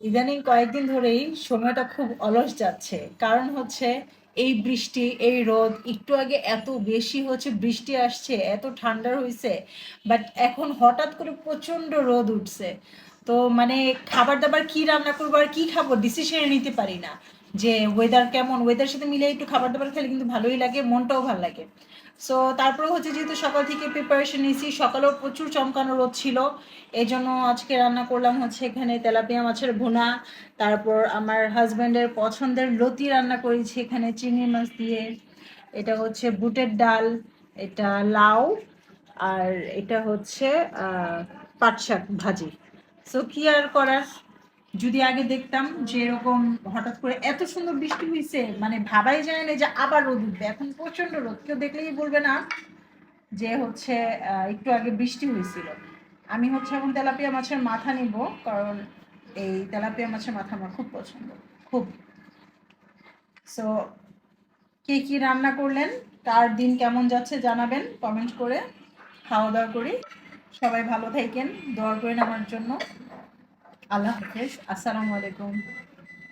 ইদানিং কয়েকদিন ধরেই সময়টা খুব অলস যাচ্ছে। কারণ হচ্ছে এই বৃষ্টি, এই রোদ, একটু আগে এত বেশি হচ্ছে বৃষ্টি আসছে, এত ঠান্ডা হইছে। বাট এখন হঠাৎ করে প্রচণ্ড রোদ উঠছে। তো মানে খাবার-দাবার কি রান্না করবো আর কি খাবো ডিসিশনই নিতে পারি না। যে ওয়েদার কেমন, ওয়েদারের সাথে মিলিয়ে একটু খাবার-দাবার খেলে কিন্তু ভালোই লাগে, মনটাও ভাল লাগে। সো তারপরে হচ্ছে যেহেতু সকাল থেকে প্রিপারেশন নিয়েছি, সকালেও প্রচুর চমকানো রোদ ছিল। এজন্য আজকে রান্না করলাম হচ্ছে এখানে তেলাপিয়া মাছের ভুনা। তারপর আমার হাজব্যান্ডের পছন্দের লতি রান্না করেছি এখানে চিংড়ি মাছ দিয়ে। এটা হচ্ছে বুটের ডাল, এটা লাউ, আর এটা হচ্ছে পাট শাক ভাজি। সো কি আর করার, যদি আগে দেখতাম যে এরকম হঠাৎ করে এত সুন্দর বৃষ্টি হয়েছে, মানে ভাবাই যায় না যে আবার রোদ উঠবে। এখন প্রচন্ড রোদ, কেউ দেখলেই বলবে না যে হচ্ছে একটু আগে বৃষ্টি হয়েছিল। আমি হচ্ছে এখন তেলাপিয়া মাছের মাথা নিব, কারণ এই তেলাপিয়া মাছের মাথা আমার খুব পছন্দ, খুব। সো কে কি রান্না করলেন, কার দিন কেমন যাচ্ছে জানাবেন কমেন্ট করে। খাওয়া দাওয়া করি, সবাই ভালো থাকেন, দোয়া করেন আমার জন্য। আল্লাহ হাফেজ, আসসালামু আলাইকুম।